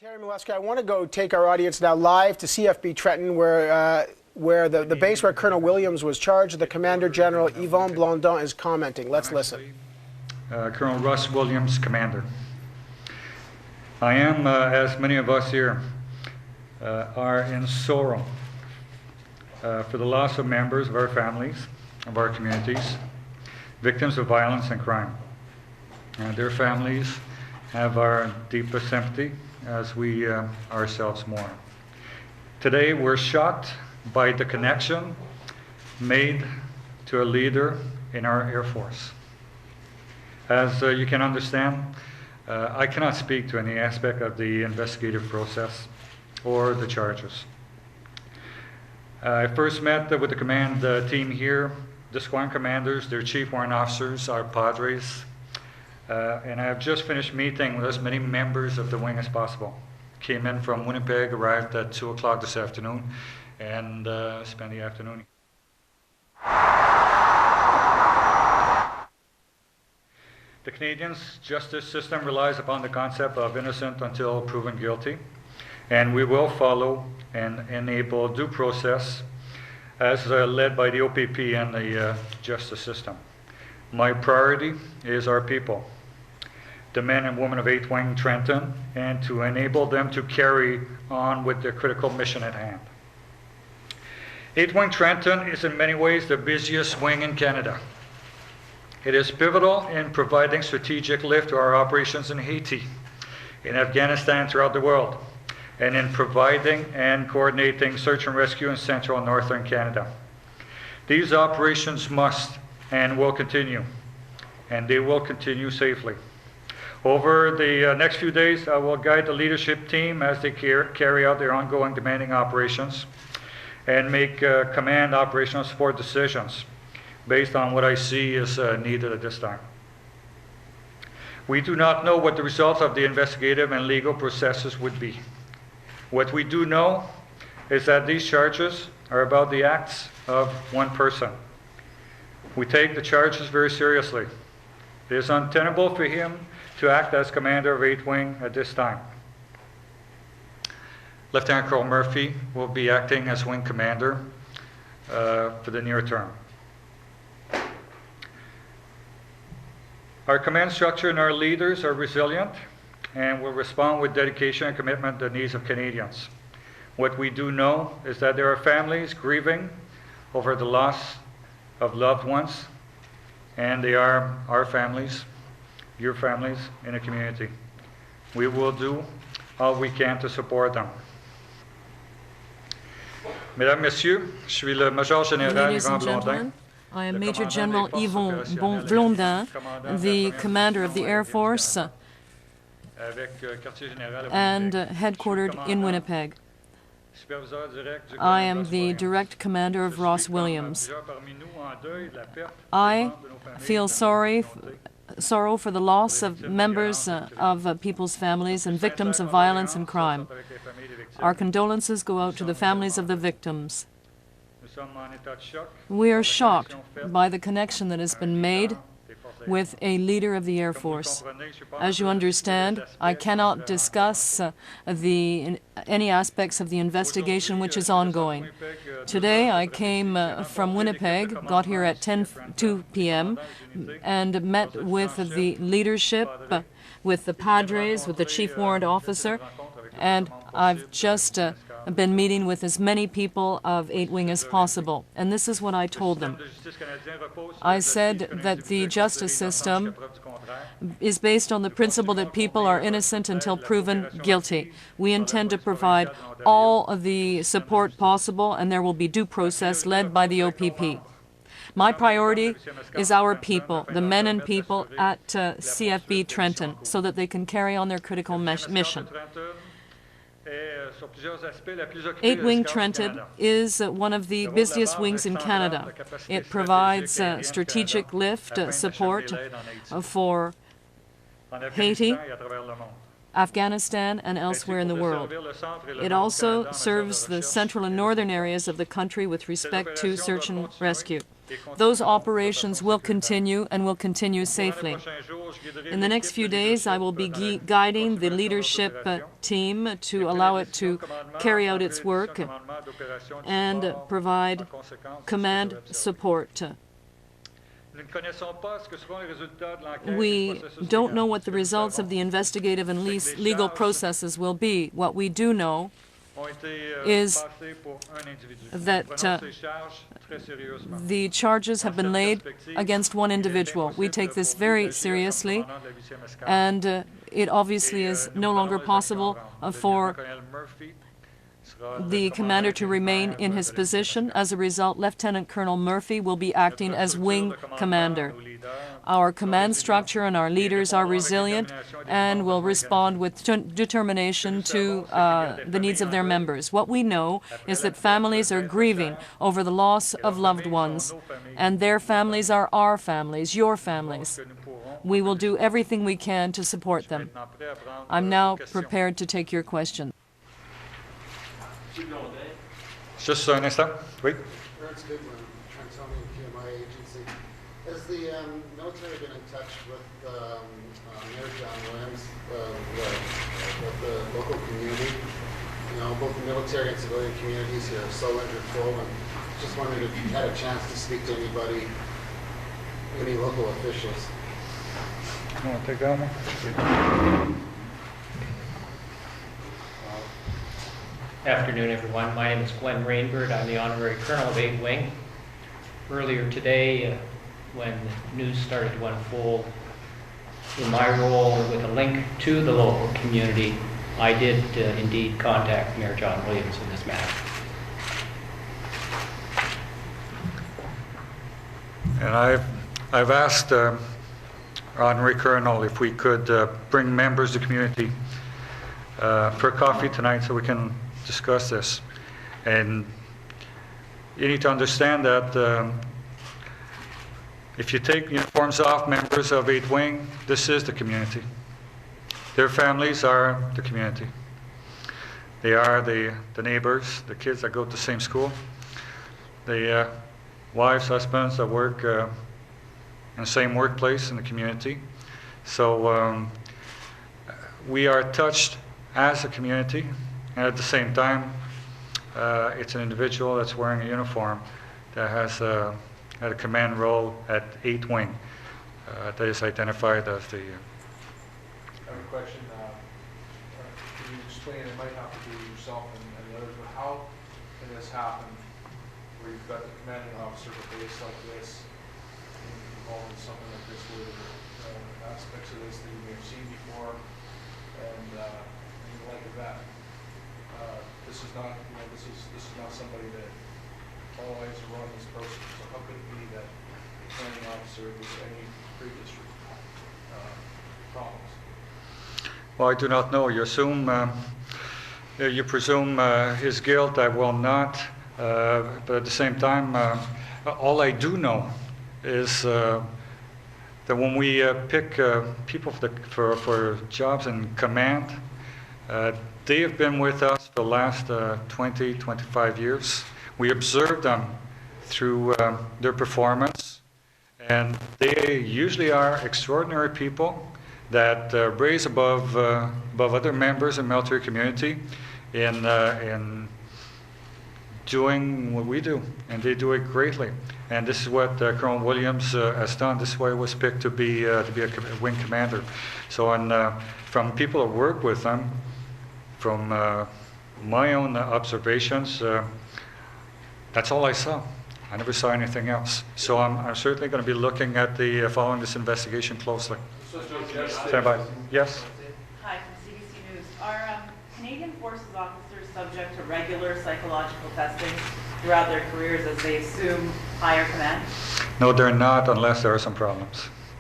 Terry Maleska, I want to go take our audience now live to CFB Trenton, where the base where Colonel Williams was charged. The Commander General Yvon Blondin is commenting. Let's listen. Colonel Russ Williams, Commander. I am, as many of us here are in sorrow for the loss of members of our families, of our communities, victims of violence and crime. Their families have our deepest sympathy as we ourselves mourn. Today we're shocked by the connection made to a leader in our Air Force. As you can understand, I cannot speak to any aspect of the investigative process or the charges. I first met with the command team here, the squadron commanders, their chief warrant officers, our padres, and I have just finished meeting with as many members of the wing as possible. Came in from Winnipeg, arrived at 2 o'clock this afternoon, and spent the afternoon. The Canadian justice system relies upon the concept of innocent until proven guilty, and we will follow and enable due process as led by the OPP and the justice system. My priority is our people, the men and women of 8th Wing Trenton, and to enable them to carry on with their critical mission at hand. 8th Wing Trenton is in many ways the busiest wing in Canada. It is pivotal in providing strategic lift to our operations in Haiti, in Afghanistan, throughout the world, and in providing and coordinating search and rescue in central and northern Canada. These operations must and will continue, and they will continue safely. Over the next few days, I will guide the leadership team as they carry out their ongoing demanding operations and make command operational support decisions based on what I see is needed at this time. We do not know what the results of the investigative and legal processes would be. What we do know is that these charges are about the acts of one person. We take the charges very seriously. It is untenable for him to act as commander of 8th Wing at this time. Lieutenant Colonel Murphy will be acting as wing commander for the near term. Our command structure and our leaders are resilient and will respond with dedication and commitment to the needs of Canadians. What we do know is that there are families grieving over the loss of loved ones, and they are our families, your families in the community. We will do all we can to support them. Mesdames, Messieurs, je suis le Major Général Yvon Blondin. I am Major General Yvon Blondin, the commander of the Air Force and headquartered in Winnipeg. I am the direct commander of Ross Williams. I feel sorrow for the loss of members of people's families and victims of violence and crime. Our condolences go out to the families of the victims. We are shocked by the connection that has been made with a leader of the Air Force. As you understand, I cannot discuss any aspects of the investigation which is ongoing. Today I came from Winnipeg, got here at 2 p.m. and met with the leadership, with the padres, with the chief warrant officer, and I've just been meeting with as many people of 8th Wing as possible. And this is what I told them. I said that the justice system is based on the principle that people are innocent until proven guilty. We intend to provide all of the support possible, and there will be due process led by the OPP. My priority is our people, the men and people at CFB Trenton, so that they can carry on their critical mission. 8th Wing Trenton is one of the busiest wings in Canada. It provides strategic lift support for Haiti, Afghanistan, and elsewhere in the world. It also serves the central and northern areas of the country with respect to search and rescue. Those operations will continue and will continue safely. In the next few days, I will be guiding the leadership team to allow it to carry out its work and provide command support. We don't know what the results of the investigative and legal processes will be. What we do know is that the charges have been laid against one individual. We take this very seriously, and it obviously is no longer possible for the commander to remain in his position. As a result, Lieutenant Colonel Murphy will be acting as wing commander. Our command structure and our leaders are resilient and will respond with determination to the needs of their members. What we know is that families are grieving over the loss of loved ones, and their families are our families, your families. We will do everything we can to support them. I'm now prepared to take your questions. Just un instant. Oui. Ernst Goodwin, Trentonian PMI agency. Has the military been in touch with Mayor John Williams, with the local community? You know, both the military and civilian communities here are so integral, and just wondered if you had a chance to speak to anybody, any local officials. You want to take that one? Afternoon, everyone. My name is Glenn Rainbird. I'm the Honorary Colonel of 8th Wing. Earlier today, when news started to unfold, in my role with a link to the local community, I did indeed contact Mayor John Williams in this matter. And I've asked Honorary Colonel if we could bring members of the community for coffee tonight so we can discuss this. And you need to understand that if you take uniforms off members of 8th Wing, this is the community. Their families are the community. They are the neighbors, the kids that go to the same school, the wives, husbands that work in the same workplace in the community. So we are touched as a community. And at the same time, it's an individual that's wearing a uniform that has had a command role at 8th Wing that is identified as the... I have a question. Can you explain, it might have to be yourself and the others, but how can this happen where you've got the commanding officer of a base like this involved in something like this, where there are aspects of this that you may have seen before and the like of that? This is not, this is not somebody that all eyes are on this person. So how could it be that the commanding officer was any previous problems? Well, I do not know. You presume his guilt. I will not. But at the same time, all I do know is that when we pick people for jobs in command, they have been with us for the last 20, 25 years. We observe them through their performance, and they usually are extraordinary people that raise above other members of the military community in doing what we do, and they do it greatly. And this is what Colonel Williams has done. This is why he was picked to be a wing commander. So, from people who work with them, from my own observations, that's all I saw. I never saw anything else. So I'm certainly going to be looking at following this investigation closely. Stand by. Yes? Hi, from CBC News. Are Canadian Forces officers subject to regular psychological testing throughout their careers as they assume higher command? No, they're not, unless there are some problems.